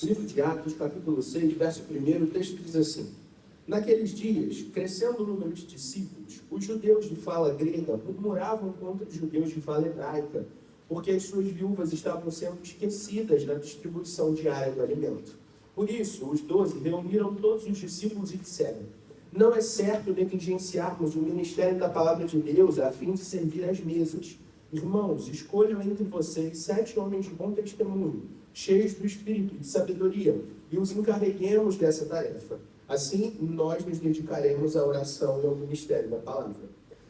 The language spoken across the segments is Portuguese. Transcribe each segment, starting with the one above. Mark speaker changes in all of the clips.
Speaker 1: Livro de Atos, capítulo 6, verso 1, o texto diz assim: Naqueles dias, crescendo o número de discípulos, os judeus de fala grega murmuravam contra os judeus de fala hebraica, porque as suas viúvas estavam sendo esquecidas na distribuição diária do alimento. Por isso, os 12 reuniram todos os discípulos e disseram: Não é certo negligenciarmos o ministério da palavra de Deus a fim de servir às mesas. Irmãos, escolham entre vocês 7 homens de bom testemunho, cheios do espírito e de sabedoria, e os encarreguemos dessa tarefa. Assim, nós nos dedicaremos à oração e ao ministério da palavra.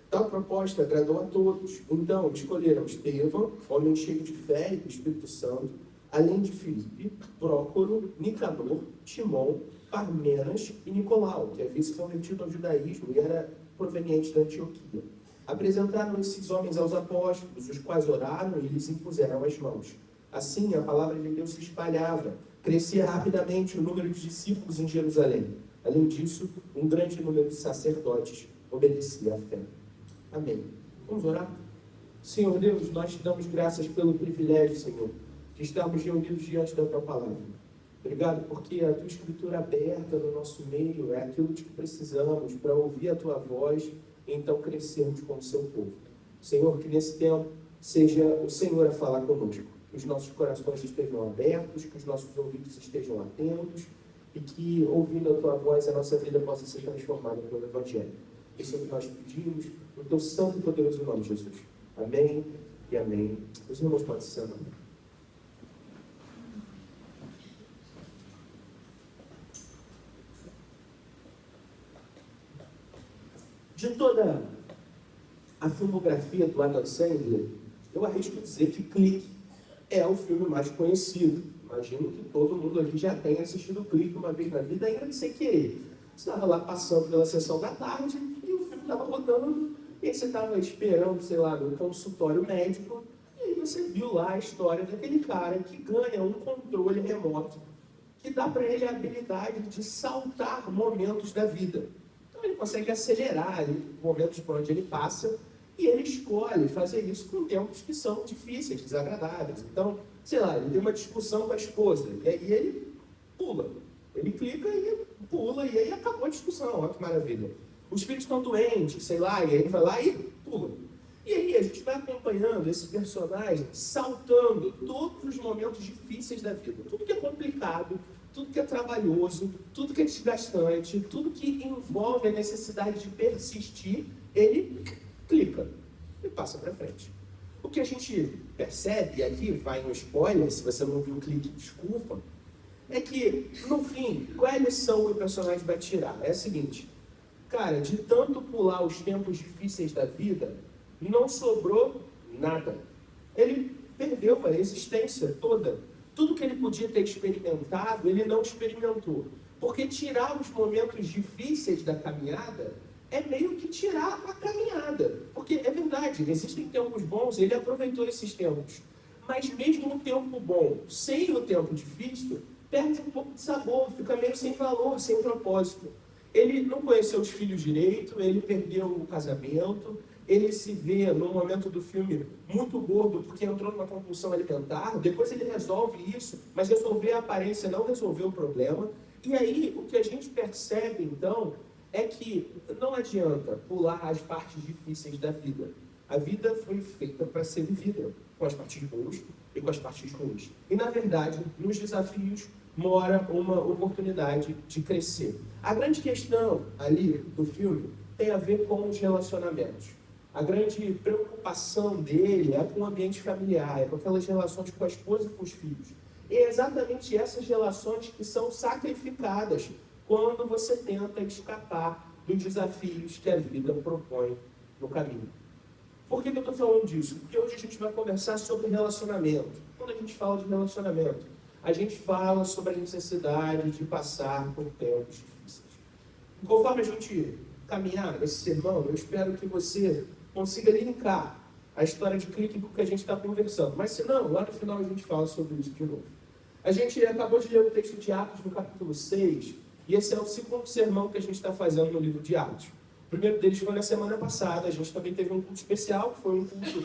Speaker 1: Tal proposta agradou a todos. Então, escolheram Estevão, homem cheio de fé e do Espírito Santo, além de Filipe, Prócoro, Nicanor, Timon, Parmenas e Nicolau, que havia se convertido ao judaísmo e era proveniente da Antioquia. Apresentaram esses homens aos apóstolos, os quais oraram e lhes impuseram as mãos. Assim, a palavra de Deus se espalhava, crescia rapidamente o número de discípulos em Jerusalém. Além disso, um grande número de sacerdotes obedecia à fé. Amém. Vamos orar? Senhor Deus, nós te damos graças pelo privilégio, Senhor, de estarmos reunidos diante da tua palavra. Obrigado porque a tua escritura aberta no nosso meio é aquilo de que precisamos para ouvir a tua voz e então crescermos como seu povo. Senhor, que nesse tempo seja o Senhor a falar conosco, que os nossos corações estejam abertos, que os nossos ouvidos estejam atentos e que, ouvindo a tua voz, a nossa vida possa ser transformada pelo Evangelho. Isso é o que nós pedimos, no teu santo e poderoso nome, Jesus. Amém e amém. Os irmãos podem se sentar. De toda a filmografia do Adam Sandler, eu arrisco dizer que Clique é o filme mais conhecido. Imagino que todo mundo aqui já tenha assistido Clique uma vez na vida, ainda não sei que ele. Você estava lá passando pela sessão da tarde e o filme estava rodando, e aí você estava esperando, sei lá, no consultório médico, e aí você viu lá a história daquele cara que ganha um controle remoto, que dá para ele a habilidade de saltar momentos da vida. Então ele consegue acelerar ali, momentos por onde ele passa, e ele escolhe fazer isso com tempos que são difíceis, desagradáveis. Então, sei lá, ele tem uma discussão com a esposa, e aí ele pula. Ele clica e pula, e aí acabou a discussão, olha que maravilha. Os filhos estão doentes, sei lá, e aí ele vai lá e pula. E aí a gente vai acompanhando esse personagem saltando todos os momentos difíceis da vida. Tudo que é complicado, tudo que é trabalhoso, tudo que é desgastante, tudo que envolve a necessidade de persistir, ele clica e passa para frente. O que a gente percebe, e aqui vai um spoiler, se você não viu o clique, desculpa, é que, no fim, qual é a lição que o personagem vai tirar? É a seguinte: cara, de tanto pular os tempos difíceis da vida, não sobrou nada. Ele perdeu a existência toda. Tudo que ele podia ter experimentado, ele não experimentou. Porque tirar os momentos difíceis da caminhada é meio que tirar a caminhada. Porque é verdade, existem tempos bons, ele aproveitou esses tempos. Mas mesmo no tempo bom, sem o tempo difícil, perde um pouco de sabor, fica meio sem valor, sem propósito. Ele não conheceu os filhos direito, ele perdeu o casamento, ele se vê, no momento do filme, muito gordo porque entrou numa compulsão alimentar. Depois ele resolve isso, mas resolver a aparência não resolveu o problema. E aí, o que a gente percebe, então, é que não adianta pular as partes difíceis da vida. A vida foi feita para ser vivida, com as partes boas e com as partes ruins. E, na verdade, nos desafios mora uma oportunidade de crescer. A grande questão ali do filme tem a ver com os relacionamentos. A grande preocupação dele é com o ambiente familiar, é com aquelas relações com a esposa e com os filhos. E é exatamente essas relações que são sacrificadas quando você tenta escapar dos desafios que a vida propõe no caminho. Por que eu estou falando disso? Porque hoje a gente vai conversar sobre relacionamento. Quando a gente fala de relacionamento, a gente fala sobre a necessidade de passar por tempos difíceis. Conforme a gente caminhar nesse sermão, eu espero que você consiga linkar a história de Clique com o que a gente está conversando. Mas se não, lá no final a gente fala sobre isso de novo. A gente acabou de ler o texto de Atos no capítulo 6, e esse é o segundo sermão que a gente está fazendo no livro de Atos. O primeiro deles foi na semana passada. A gente também teve um culto especial, que foi um culto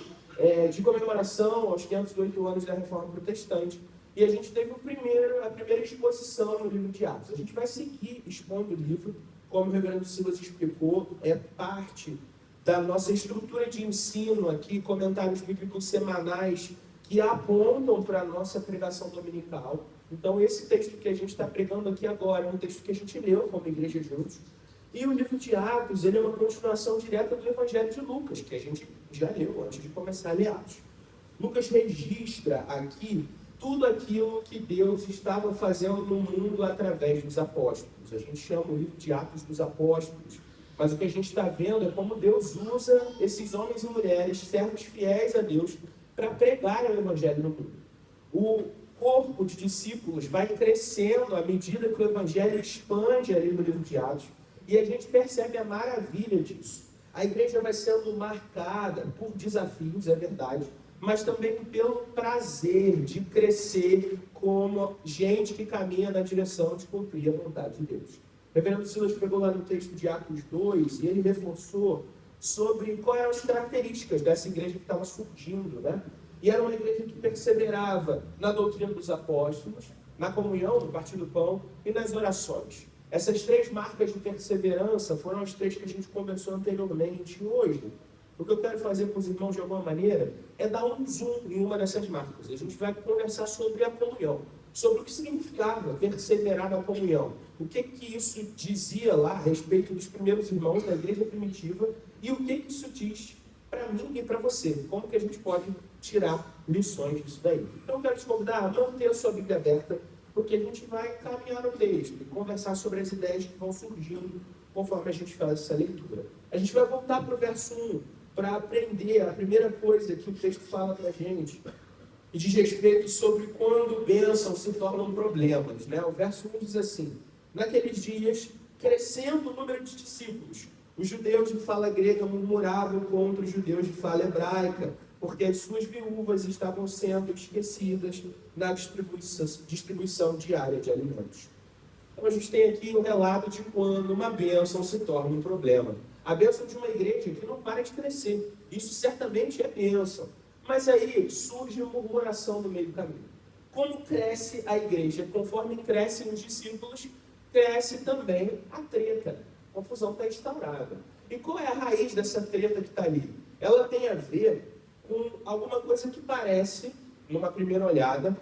Speaker 1: de comemoração aos 508 anos da Reforma Protestante. E a gente teve a primeira exposição no livro de Atos. A gente vai seguir expondo o livro, como o reverendo Silas explicou, é parte da nossa estrutura de ensino aqui, comentários bíblicos semanais que apontam para a nossa pregação dominical. Então, esse texto que a gente está pregando aqui agora é um texto que a gente leu como igreja juntos. E o livro de Atos, ele é uma continuação direta do Evangelho de Lucas, que a gente já leu antes de começar a ler Atos. Lucas registra aqui tudo aquilo que Deus estava fazendo no mundo através dos apóstolos. A gente chama o livro de Atos dos Apóstolos. Mas o que a gente está vendo é como Deus usa esses homens e mulheres, servos fiéis a Deus, para pregar o Evangelho no mundo. O corpo de discípulos vai crescendo à medida que o Evangelho expande ali no livro de Atos. E a gente percebe a maravilha disso. A igreja vai sendo marcada por desafios, é verdade, mas também pelo prazer de crescer como gente que caminha na direção de cumprir a vontade de Deus. O reverendo Silas pegou lá no texto de Atos 2 e ele reforçou sobre quais eram as características dessa igreja que estava surgindo, né? E era uma igreja que perseverava na doutrina dos apóstolos, na comunhão, no partir do pão e nas orações. Essas 3 marcas de perseverança foram as 3 que a gente conversou anteriormente. E hoje, o que eu quero fazer com os irmãos de alguma maneira é dar um zoom em uma dessas marcas. A gente vai conversar sobre a comunhão, sobre o que significava perseverar na comunhão. O que isso dizia lá a respeito dos primeiros irmãos da igreja primitiva e o que isso diz para mim e para você. Como que a gente pode tirar lições disso daí. Então eu quero te convidar a manter a sua Bíblia aberta, porque a gente vai caminhar no texto e conversar sobre as ideias que vão surgindo conforme a gente faz essa leitura. A gente vai voltar para o verso 1 para aprender a primeira coisa que o texto fala para a gente e diz respeito sobre quando bênçãos se tornam problemas. Né? O verso 1 diz assim: naqueles dias, crescendo o número de discípulos, os judeus de fala grega murmuravam contra os judeus de fala hebraica, porque as suas viúvas estavam sendo esquecidas na distribuição diária de alimentos. Então a gente tem aqui o relato de quando uma bênção se torna um problema. A bênção de uma igreja que não para de crescer. Isso certamente é bênção. Mas aí surge uma murmuração no meio do caminho. Como cresce a igreja? Conforme crescem os discípulos, cresce também a treta. A confusão está instaurada. E qual é a raiz dessa treta que está ali? Ela tem a ver com alguma coisa que parece, numa primeira olhada,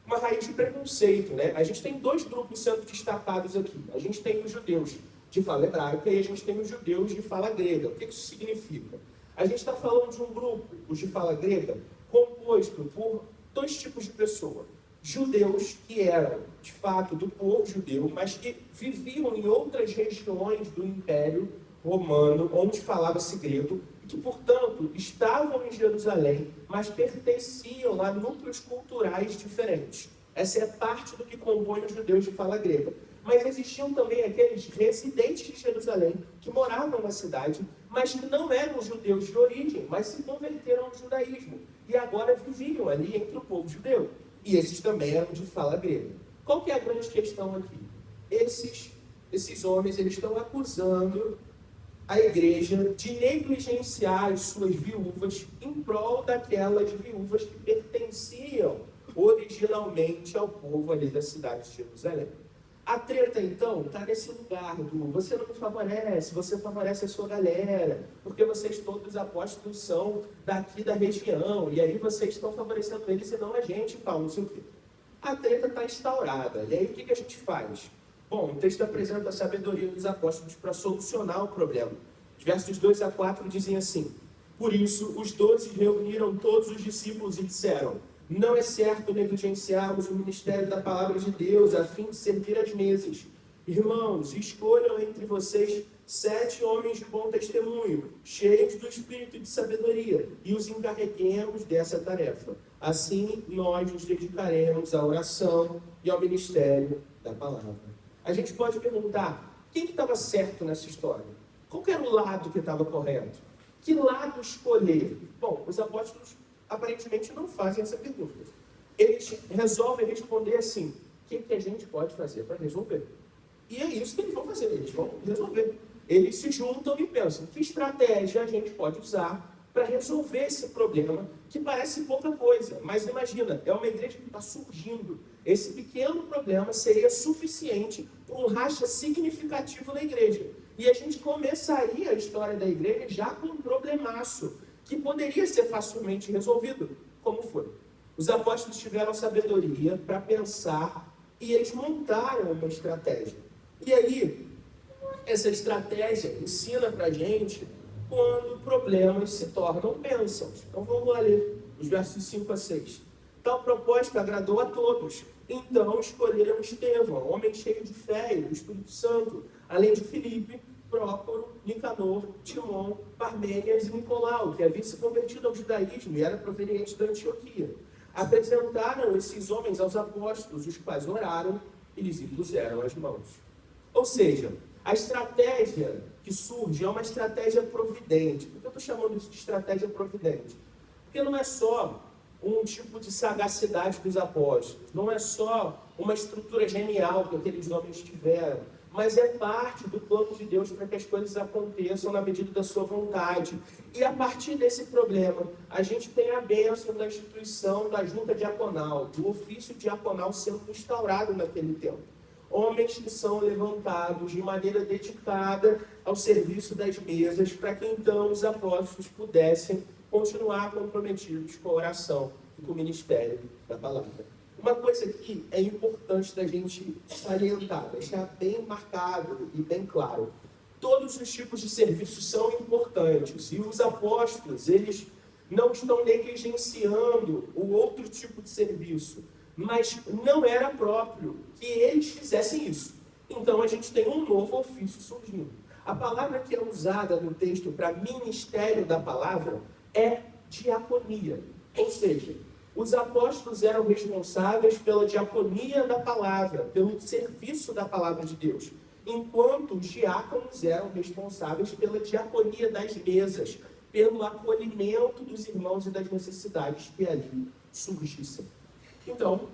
Speaker 1: uma raiz de preconceito, né? A gente tem 2 grupos sendo destacados aqui. A gente tem os judeus de fala hebraica e a gente tem os judeus de fala grega. O que isso significa? A gente está falando de um grupo, os de fala grega, composto por 2 tipos de pessoa. Judeus que eram, de fato, do povo judeu, mas que viviam em outras regiões do Império Romano, onde falava-se grego, e que, portanto, estavam em Jerusalém, mas pertenciam a núcleos culturais diferentes. Essa é parte do que compõe os judeus de fala grega. Mas existiam também aqueles residentes de Jerusalém que moravam na cidade, mas que não eram judeus de origem, mas se converteram ao judaísmo e agora viviam ali entre o povo judeu. E esses também eram de fala grega. Qual que é a grande questão aqui? Esses homens, eles estão acusando a igreja de negligenciar as suas viúvas em prol daquelas viúvas que pertenciam originalmente ao povo ali da cidade de Jerusalém. A treta, então, está nesse lugar do você não me favorece, você favorece a sua galera, porque vocês todos apóstolos são daqui da região, e aí vocês estão favorecendo eles e não a gente, Paulo, não sei o quê. A treta está instaurada, e aí o que a gente faz? Bom, o texto apresenta a sabedoria dos apóstolos para solucionar o problema. Os versos 2 a 4 dizem assim: por isso, os 12 reuniram todos os discípulos e disseram: não é certo negligenciarmos o ministério da palavra de Deus a fim de servir às mesas. Irmãos, escolham entre vocês 7 homens de bom testemunho, cheios do espírito de sabedoria, e os encarreguemos dessa tarefa. Assim, nós nos dedicaremos à oração e ao ministério da palavra. A gente pode perguntar, quem que estava certo nessa história? Qual que era o lado que estava correto? Que lado escolher? Bom, os apóstolos aparentemente não fazem essa pergunta. Eles resolvem responder assim: o que a gente pode fazer para resolver? E é isso que eles vão fazer, eles vão resolver. Eles se juntam e pensam: que estratégia a gente pode usar para resolver esse problema, que parece pouca coisa, mas imagina, é uma igreja que está surgindo. Esse pequeno problema seria suficiente para um racha significativo na igreja. E a gente começaria a história da igreja já com um problemaço, que poderia ser facilmente resolvido. Como foi? Os apóstolos tiveram sabedoria para pensar e eles montaram uma estratégia. E aí, essa estratégia ensina para a gente quando problemas se tornam bênçãos. Então vamos lá ler os versos 5 a 6. Tal proposta agradou a todos. Então escolheram Estevão, homem cheio de fé e do Espírito Santo, além de Filipe, Prócoro, Nicanor, Timon, Parmênias e Nicolau, que havia se convertido ao judaísmo e era proveniente da Antioquia. Apresentaram esses homens aos apóstolos, os quais oraram e lhes impuseram as mãos. Ou seja, a estratégia que surge é uma estratégia providente. Por que eu estou chamando isso de estratégia providente? Porque não é só um tipo de sagacidade dos apóstolos, não é só uma estrutura genial que aqueles homens tiveram, mas é parte do plano de Deus para que as coisas aconteçam na medida da sua vontade. E a partir desse problema, a gente tem a bênção da instituição da junta diaconal, do ofício diaconal sendo instaurado naquele tempo. Homens que são levantados de maneira dedicada ao serviço das mesas, para que então os apóstolos pudessem continuar comprometidos com a oração e com o ministério da palavra. Uma coisa que é importante da gente salientar, deixar bem marcado e bem claro. Todos os tipos de serviços são importantes e os apóstolos, eles não estão negligenciando o outro tipo de serviço, mas não era próprio que eles fizessem isso. Então a gente tem um novo ofício surgindo. A palavra que é usada no texto para ministério da palavra é diaconia, ou seja, os apóstolos eram responsáveis pela diaconia da palavra, pelo serviço da palavra de Deus, enquanto os diáconos eram responsáveis pela diaconia das mesas, pelo acolhimento dos irmãos e das necessidades que ali surgissem. Então,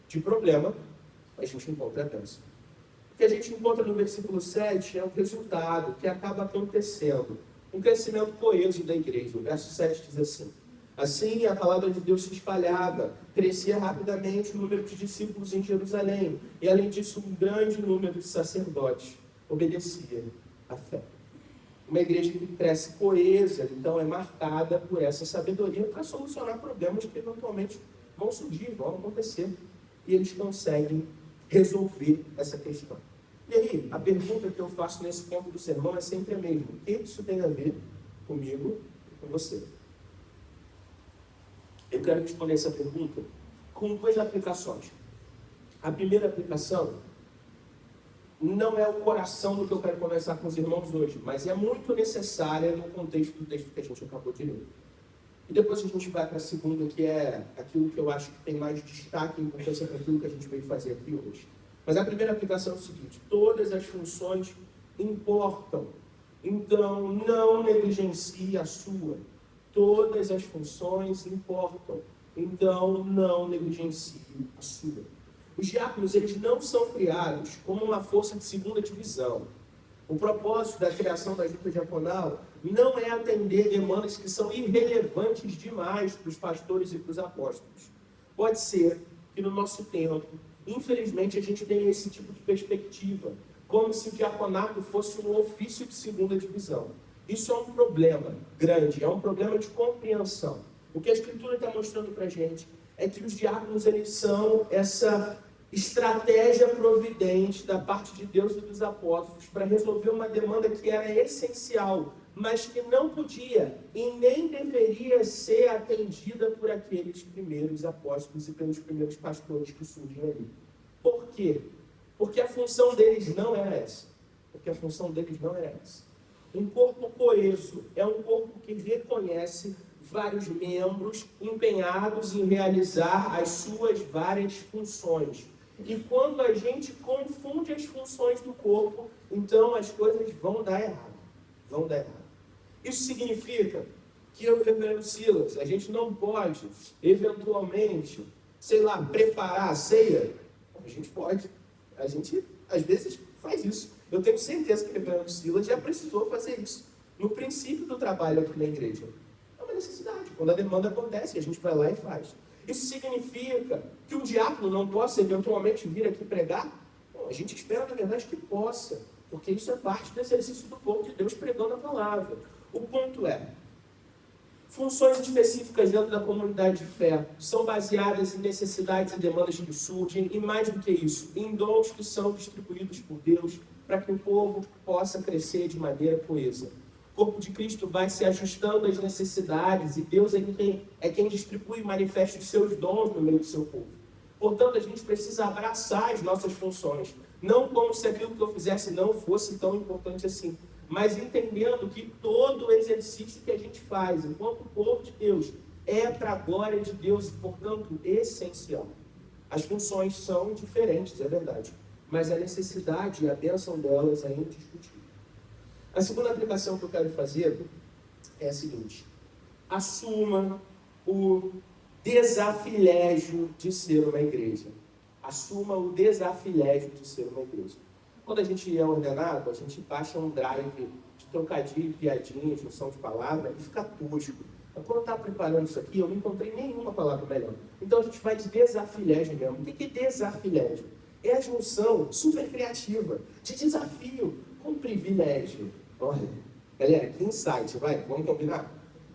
Speaker 1: de problema, a gente encontra a bênção. O que a gente encontra no versículo 7 é o resultado que acaba acontecendo, um crescimento coeso da igreja. O verso 7 diz assim: assim, a palavra de Deus se espalhava, crescia rapidamente o número de discípulos em Jerusalém, e além disso, um grande número de sacerdotes obedecia à fé. Uma igreja que cresce coesa, então, é marcada por essa sabedoria para solucionar problemas que eventualmente vão surgir, vão acontecer, e eles conseguem resolver essa questão. E aí, a pergunta que eu faço nesse ponto do sermão é sempre a mesma: o que isso tem a ver comigo e com você? Eu quero responder essa pergunta com 2 aplicações. A primeira aplicação não é o coração do que eu quero conversar com os irmãos hoje, mas é muito necessária no contexto do texto que a gente acabou de ler. E depois a gente vai para a segunda, que é aquilo que eu acho que tem mais destaque e importância para aquilo que a gente veio fazer aqui hoje. Mas a primeira aplicação é o seguinte: todas as funções importam, então não negligencie a sua. Todas as funções importam, então não negligencie a sua. Os diáconos, eles não são criados como uma força de segunda divisão. O propósito da criação da junta diaconal não é atender demandas que são irrelevantes demais para os pastores e para os apóstolos. Pode ser que no nosso tempo, infelizmente, a gente tenha esse tipo de perspectiva, como se o diaconato fosse um ofício de segunda divisão. Isso é um problema grande, é um problema de compreensão. O que a Escritura está mostrando para a gente é que os diáconos, eles são essa estratégia providente da parte de Deus e dos apóstolos para resolver uma demanda que era essencial, mas que não podia e nem deveria ser atendida por aqueles primeiros apóstolos e pelos primeiros pastores que surgem ali. Por quê? Porque a função deles não era essa. Um corpo coeso é um corpo que reconhece vários membros empenhados em realizar as suas várias funções. E quando a gente confunde as funções do corpo, então as coisas vão dar errado. Isso significa que eu e o reverendo Silas, a gente não pode, eventualmente, preparar a ceia. A gente pode. A gente, às vezes, faz isso. Eu tenho certeza que o reverendo Silas já precisou fazer isso no princípio do trabalho aqui na igreja. necessidade, quando a demanda acontece, a gente vai lá e faz. Isso significa que um diácono não possa eventualmente vir aqui pregar? Bom, a gente espera, na verdade, que possa, porque isso é parte do exercício do povo de Deus pregando a palavra. O ponto é, funções específicas dentro da comunidade de fé são baseadas em necessidades e demandas que surgem, e mais do que isso, em dons que são distribuídos por Deus para que o povo possa crescer de maneira coesa. O corpo de Cristo vai se ajustando às necessidades e Deus é quem distribui e manifesta os seus dons no meio do seu povo. Portanto, a gente precisa abraçar as nossas funções, não como se aquilo que eu fizesse não fosse tão importante assim, mas entendendo que todo o exercício que a gente faz, enquanto povo de Deus, é para a glória de Deus e, portanto, essencial. As funções são diferentes, é verdade, mas a necessidade e a bênção delas é indiscutível. A segunda aplicação que eu quero fazer é a seguinte: assuma o desafilégio de ser uma igreja. Assuma o desafilégio de ser uma igreja. Quando a gente é ordenado, a gente baixa um drive de trocadilho, piadinha, junção de palavras e fica tosco. Mas quando eu estava preparando isso aqui, eu não encontrei nenhuma palavra melhor. Então a gente vai de desafilégio mesmo. O que é desafilégio? É a junção super criativa de desafio com privilégio. Olha, galera, que insight, vai, vamos combinar?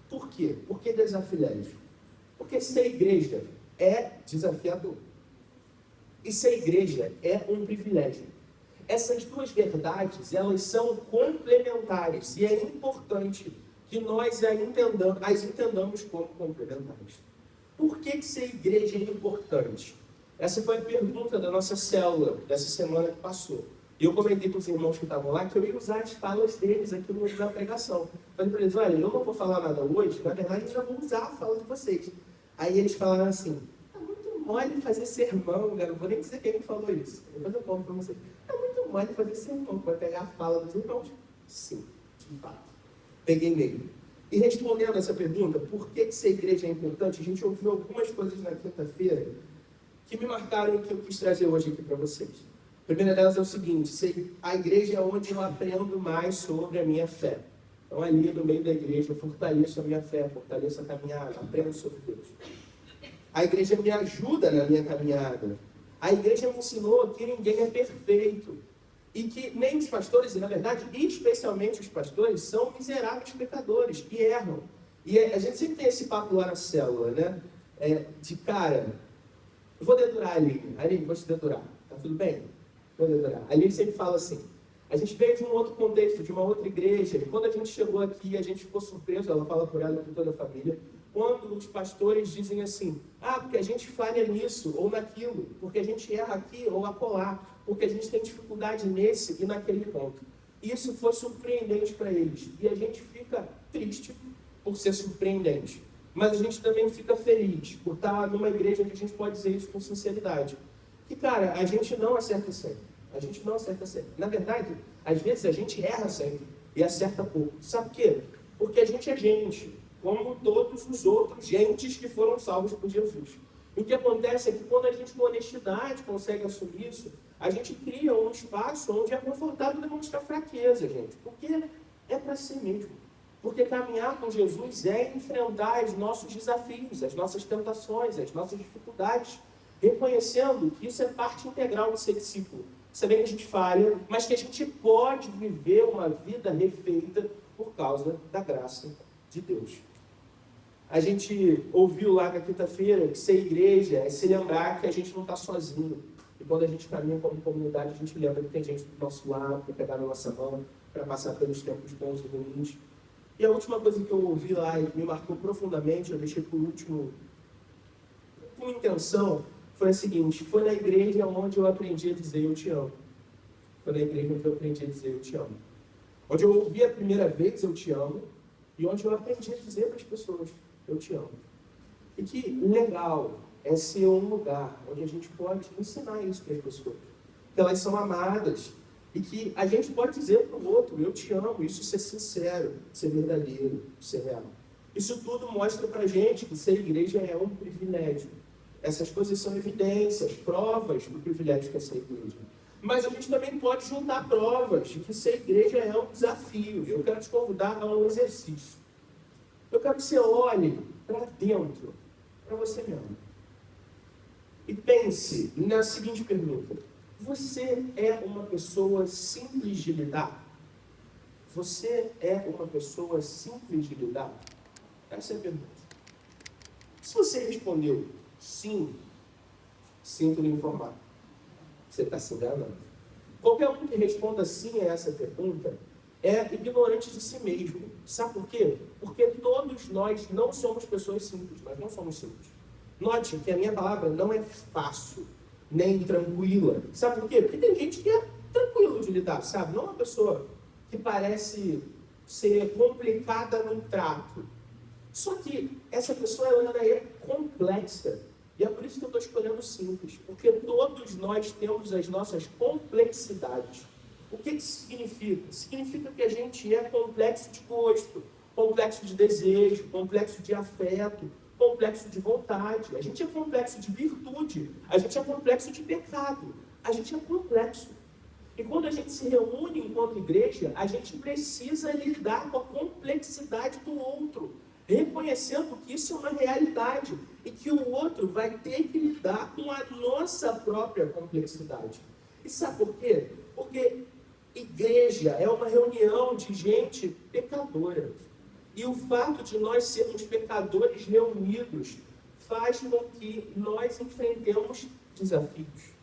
Speaker 1: Por quê? Por que desafilégio? Porque ser igreja é desafiador. E ser igreja é um privilégio. Essas duas verdades, elas são complementares. E é importante que nós as entendamos como complementares. Por que ser igreja é importante? Essa foi a pergunta da nossa célula, dessa semana que passou. E eu comentei com os irmãos que estavam lá que eu ia usar as falas deles aqui na pregação. Falei para eles, olha, eu não vou falar nada hoje, na verdade eu já vou usar a fala de vocês. Aí eles falaram assim, é muito mole fazer sermão, cara. Não vou nem dizer quem falou isso. Depois eu conto para vocês. É muito mole fazer sermão. Vai pegar a fala dos irmãos? Sim, de fato. Peguei mesmo. E respondendo essa pergunta, por que ser igreja é importante? A gente ouviu algumas coisas na quinta-feira que me marcaram e que eu quis trazer hoje aqui para vocês. A primeira delas é o seguinte: a igreja é onde eu aprendo mais sobre a minha fé. Então, ali no meio da igreja, eu fortaleço a minha fé, fortaleço a caminhada, aprendo sobre Deus. A igreja me ajuda na minha caminhada. A igreja me ensinou que ninguém é perfeito. E que nem os pastores, e na verdade, especialmente os pastores, são miseráveis pecadores e erram. E a gente sempre tem esse papo lá na célula, né? De cara, eu vou dedurar a Aline. Aline, vou te dedurar. Tá tudo bem? Vou dedurar. A Aline sempre fala assim, a gente veio de um outro contexto, de uma outra igreja, e quando a gente chegou aqui, a gente ficou surpreso, ela fala por ela e por toda a família, quando os pastores dizem assim, porque a gente falha nisso ou naquilo, porque a gente erra aqui ou acolá, porque a gente tem dificuldade nesse e naquele ponto. Isso foi surpreendente para eles, e a gente fica triste por ser surpreendente, mas a gente também fica feliz por estar numa igreja onde a gente pode dizer isso com sinceridade. Que, cara, a gente não acerta sempre. A gente não acerta sempre. Na verdade, às vezes a gente erra sempre e acerta pouco. Sabe por quê? Porque a gente é gente, como todos os outros gentes que foram salvos por Jesus. E o que acontece é que quando a gente com honestidade consegue assumir isso, a gente cria um espaço onde é confortável demonstrar fraqueza, gente. Porque é para si mesmo. Porque caminhar com Jesus é enfrentar os nossos desafios, as nossas tentações, as nossas dificuldades, reconhecendo que isso é parte integral de ser discípulo. Sabendo que a gente falha, mas que a gente pode viver uma vida refeita por causa da graça de Deus. A gente ouviu lá na quinta-feira que ser igreja é se lembrar que a gente não está sozinho. E quando a gente caminha como comunidade, a gente lembra que tem gente do nosso lado, para pegar na nossa mão, para passar pelos tempos bons e ruins. E a última coisa que eu ouvi lá e que me marcou profundamente, eu deixei por último, com intenção, foi a seguinte: foi na igreja onde eu aprendi a dizer eu te amo. Foi na igreja onde eu aprendi a dizer eu te amo. Onde eu ouvi a primeira vez eu te amo e onde eu aprendi a dizer para as pessoas eu te amo. E que legal é ser um lugar onde a gente pode ensinar isso para as pessoas. Que elas são amadas e que a gente pode dizer para o outro eu te amo. Isso ser sincero, ser verdadeiro, ser real. Isso tudo mostra para a gente que ser igreja é um privilégio. Essas coisas são evidências, provas do privilégio que é ser igreja. Mas a gente também pode juntar provas de que ser igreja é um desafio. Eu quero te convidar a um exercício. Eu quero que você olhe para dentro, para você mesmo. E pense na seguinte pergunta: você é uma pessoa simples de lidar? Você é uma pessoa simples de lidar? Essa é a pergunta. Se você respondeu sim, sinto lhe informar. Você está se enganando. Qualquer um que responda sim a essa pergunta é ignorante de si mesmo. Sabe por quê? Porque todos nós não somos pessoas simples. Nós não somos simples. Note que a minha palavra não é fácil, nem tranquila. Sabe por quê? Porque tem gente que é tranquilo de lidar, sabe? Não é uma pessoa que parece ser complicada no trato. Só que essa pessoa ela é complexa. E é por isso que eu estou escolhendo simples. Porque todos nós temos as nossas complexidades. O que isso significa? Significa que a gente é complexo de gosto, complexo de desejo, complexo de afeto, complexo de vontade. A gente é complexo de virtude. A gente é complexo de pecado. A gente é complexo. E quando a gente se reúne enquanto igreja, a gente precisa lidar com a complexidade do outro, reconhecendo que isso é uma realidade e que o outro vai ter que lidar com a nossa própria complexidade. E sabe por quê? Porque igreja é uma reunião de gente pecadora. E o fato de nós sermos pecadores reunidos faz com que nós enfrentemos desafios.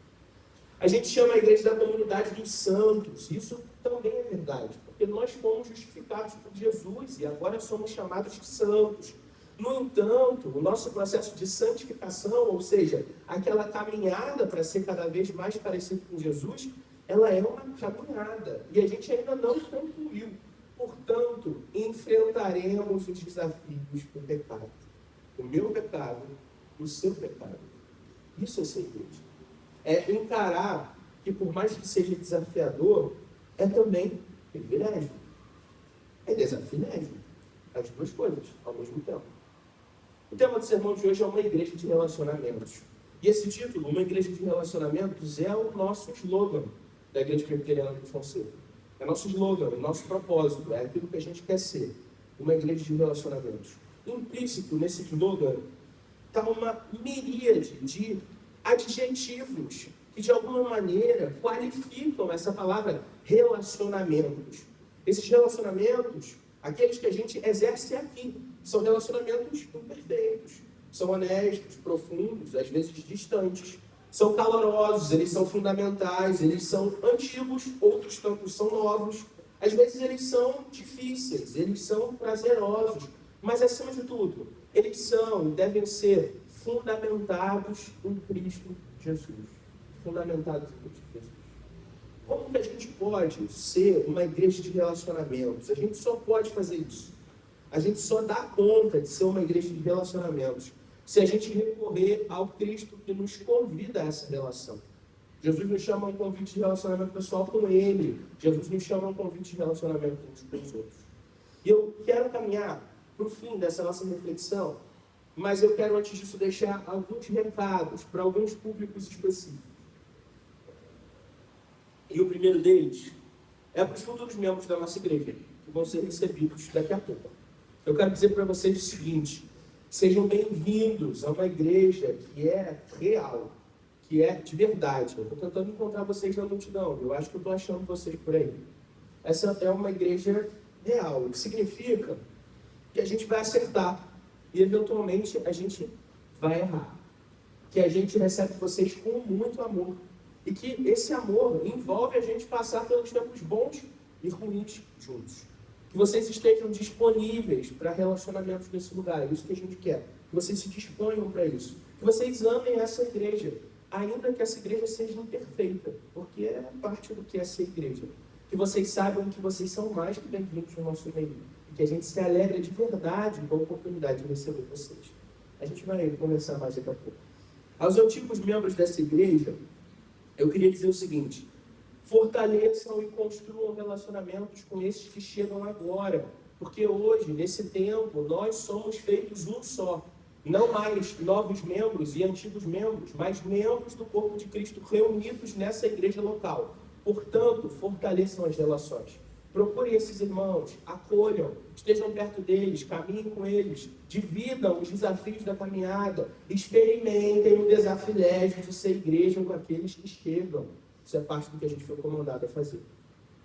Speaker 1: A gente chama a igreja da comunidade dos santos. Isso também é verdade, porque nós fomos justificados por Jesus e agora somos chamados de santos. No entanto, o nosso processo de santificação, ou seja, aquela caminhada para ser cada vez mais parecido com Jesus, ela é uma caminhada e a gente ainda não concluiu. Portanto, enfrentaremos os desafios do pecado. O meu pecado, o seu pecado. Isso é ser igreja. É encarar que, por mais que seja desafiador, é também privilégio. É desafio. As duas coisas, ao mesmo tempo. O tema do sermão de hoje é uma igreja de relacionamentos. E esse título, uma igreja de relacionamentos, é o nosso slogan da Igreja Presbiteriana de Fonseca. É nosso slogan, o nosso propósito, é aquilo que a gente quer ser. Uma igreja de relacionamentos. Implícito nesse slogan está uma miríade de adjetivos que de alguma maneira qualificam essa palavra relacionamentos. Esses relacionamentos, aqueles que a gente exerce aqui, são relacionamentos imperfeitos, são honestos, profundos, às vezes distantes, são calorosos, eles são fundamentais, eles são antigos, outros tantos são novos, às vezes eles são difíceis, eles são prazerosos, mas acima de tudo, eles são e devem ser fundamentados em Cristo Jesus. Fundamentados em Cristo Jesus. Como que a gente pode ser uma igreja de relacionamentos? A gente só pode fazer isso. A gente só dá conta de ser uma igreja de relacionamentos se a gente recorrer ao Cristo que nos convida a essa relação. Jesus nos chama a um convite de relacionamento pessoal com Ele. Jesus nos chama a um convite de relacionamento uns com os outros. E eu quero caminhar para o fim dessa nossa reflexão, mas eu quero, antes disso, deixar alguns recados para alguns públicos específicos. E o primeiro deles é para os futuros membros da nossa igreja, que vão ser recebidos daqui a pouco. Eu quero dizer para vocês o seguinte: sejam bem-vindos a uma igreja que é real, que é de verdade. Eu estou tentando encontrar vocês na multidão, eu acho que eu estou achando vocês por aí. Essa é uma igreja real, o que significa que a gente vai acertar. E, eventualmente, a gente vai errar. Que a gente recebe vocês com muito amor. E que esse amor envolve a gente passar pelos tempos bons e ruins juntos. Que vocês estejam disponíveis para relacionamentos nesse lugar. É isso que a gente quer. Que vocês se disponham para isso. Que vocês amem essa igreja, ainda que essa igreja seja imperfeita. Porque é parte do que é ser igreja. Que vocês saibam que vocês são mais que bem-vindos no nosso meio. Que a gente se alegra de verdade com a oportunidade de receber vocês. A gente vai conversar mais daqui a pouco. Aos antigos membros dessa igreja, eu queria dizer o seguinte: fortaleçam e construam relacionamentos com esses que chegam agora. Porque hoje, nesse tempo, nós somos feitos um só. Não mais novos membros e antigos membros, mas membros do corpo de Cristo reunidos nessa igreja local. Portanto, fortaleçam as relações. Procurem esses irmãos, acolham, estejam perto deles, caminhem com eles, dividam os desafios da caminhada, experimentem o desafilégio de ser igreja com aqueles que chegam. Isso é parte do que a gente foi comandado a fazer.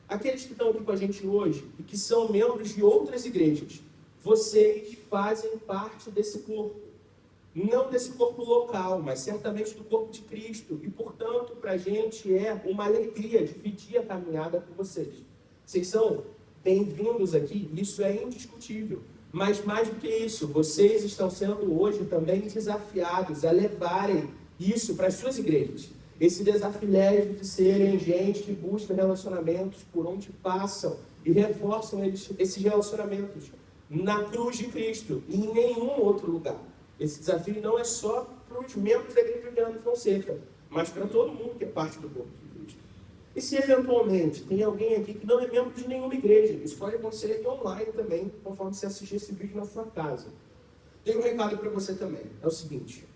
Speaker 1: Aqueles que estão aqui com a gente hoje e que são membros de outras igrejas, vocês fazem parte desse corpo. Não desse corpo local, mas certamente do corpo de Cristo. E, portanto, para a gente é uma alegria dividir a caminhada com vocês. Vocês são bem-vindos aqui, isso é indiscutível. Mas mais do que isso, vocês estão sendo hoje também desafiados a levarem isso para as suas igrejas. Esse desafilégio de serem gente que busca relacionamentos por onde passam e reforçam esses relacionamentos na cruz de Cristo e em nenhum outro lugar. Esse desafio não é só para os membros da Igreja Viviane Fonseca, mas para todo mundo que é parte do corpo de Cristo. E se eventualmente tem alguém aqui que não é membro de nenhuma igreja, isso pode acontecer online também, conforme você assistir esse vídeo na sua casa. Tem um recado para você também, é o seguinte: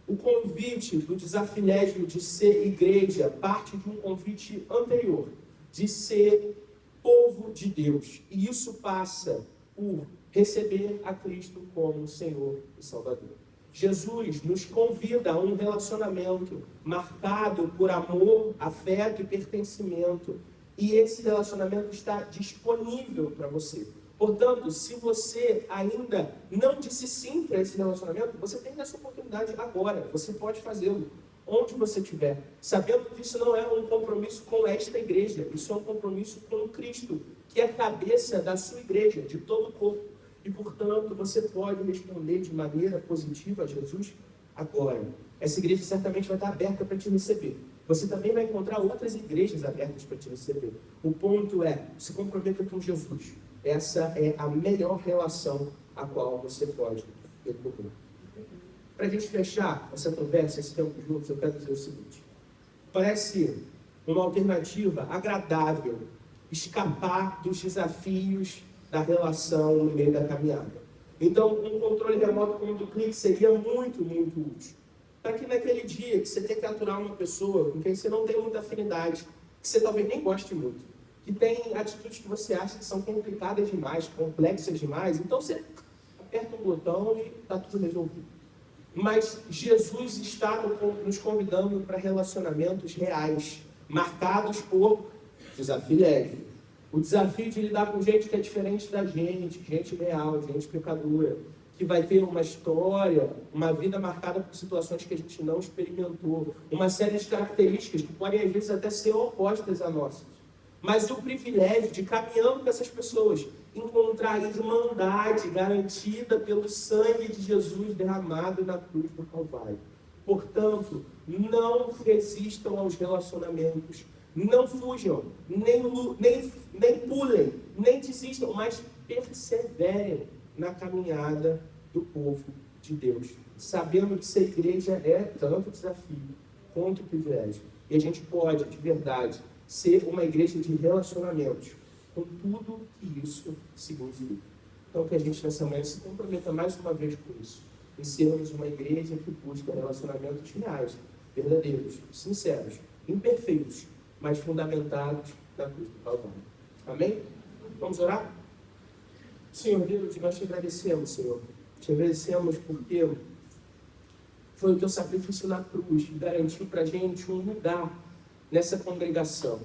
Speaker 1: o convite do desafilégio de ser igreja parte de um convite anterior, de ser povo de Deus. E isso passa por receber a Cristo como Senhor e Salvador. Jesus nos convida a um relacionamento marcado por amor, afeto e pertencimento. E esse relacionamento está disponível para você. Portanto, se você ainda não disse sim para esse relacionamento, você tem essa oportunidade agora. Você pode fazê-lo onde você estiver, sabendo que isso não é um compromisso com esta igreja, isso é um compromisso com Cristo, que é a cabeça da sua igreja, de todo o corpo. E, portanto, você pode responder de maneira positiva a Jesus agora. Essa igreja certamente vai estar aberta para te receber. Você também vai encontrar outras igrejas abertas para te receber. O ponto é, se comprometa com Jesus. Essa é a melhor relação a qual você pode recorrer. Para a gente fechar essa conversa, esse tempo juntos, eu quero dizer o seguinte: parece uma alternativa agradável escapar dos desafios da relação no meio da caminhada. Então, um controle remoto como o do Clique seria muito, muito útil. Para que naquele dia que você tem que aturar uma pessoa com quem você não tem muita afinidade, que você talvez nem goste muito, que tem atitudes que você acha que são complicadas demais, complexas demais, então você aperta um botão e está tudo resolvido. Mas Jesus está nos convidando para relacionamentos reais, marcados por desafilégio. O desafio de lidar com gente que é diferente da gente real, gente pecadora, que vai ter uma história, uma vida marcada por situações que a gente não experimentou, uma série de características que podem às vezes até ser opostas a nossas. Mas o privilégio de, caminhando com essas pessoas, encontrar a irmandade garantida pelo sangue de Jesus derramado na cruz do Calvário. Portanto, não resistam aos relacionamentos, não fujam, nem pulem, nem desistam, mas perseverem na caminhada do povo de Deus, sabendo que ser igreja é tanto desafio quanto privilégio. E a gente pode, de verdade, ser uma igreja de relacionamentos, com tudo que isso significa. Então, que a gente nessa manhã se comprometa mais uma vez com isso, em sermos uma igreja que busca relacionamentos reais, verdadeiros, sinceros, imperfeitos, mas fundamentados na cruz do Calvário. Amém? Vamos orar? Senhor Deus, nós te agradecemos, Senhor. Te agradecemos porque foi o teu sacrifício na cruz que garantiu para a gente um lugar nessa congregação.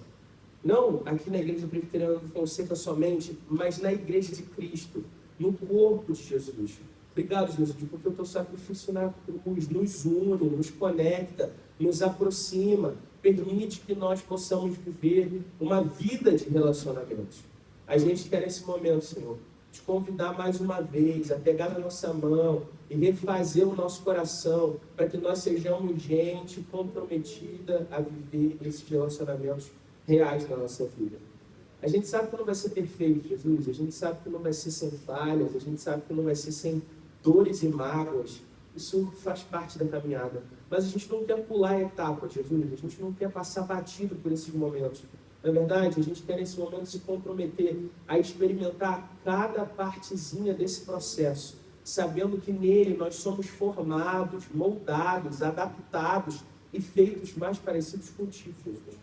Speaker 1: Não aqui na Igreja Presbiteriana Fonseca somente, mas na Igreja de Cristo, no corpo de Jesus. Obrigado, Jesus, porque o teu sacrifício na cruz nos une, nos conecta, nos aproxima, permite que nós possamos viver uma vida de relacionamentos. A gente quer nesse momento, Senhor, te convidar mais uma vez a pegar na nossa mão e refazer o nosso coração para que nós sejamos gente comprometida a viver esses relacionamentos reais na nossa vida. A gente sabe que não vai ser perfeito, Jesus, a gente sabe que não vai ser sem falhas, a gente sabe que não vai ser sem dores e mágoas. Isso faz parte da caminhada. Mas a gente não quer pular a etapa, Jesus, a gente não quer passar batido por esses momentos. Na verdade, a gente quer nesse momento se comprometer a experimentar cada partezinha desse processo, sabendo que nele nós somos formados, moldados, adaptados e feitos mais parecidos contigo, Jesus.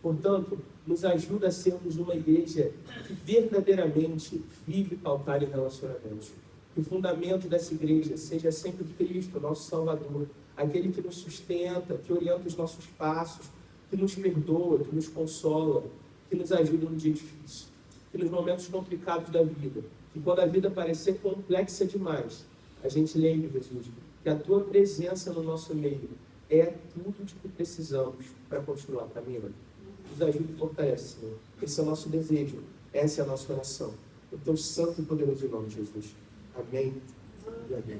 Speaker 1: Portanto, nos ajuda a sermos uma igreja que verdadeiramente vive pautada em relacionamentos. Que o fundamento dessa igreja seja sempre Cristo, nosso Salvador, aquele que nos sustenta, que orienta os nossos passos, que nos perdoa, que nos consola, que nos ajuda no dia difícil, que nos momentos complicados da vida, que quando a vida parecer complexa demais, a gente lembre, Jesus, que a Tua presença no nosso meio é tudo de que precisamos para continuar caminhando. Nos ajude e fortalece, Senhor. Esse é o nosso desejo, essa é a nossa oração. O Teu santo e poderoso nome, Jesus. Amém e amém.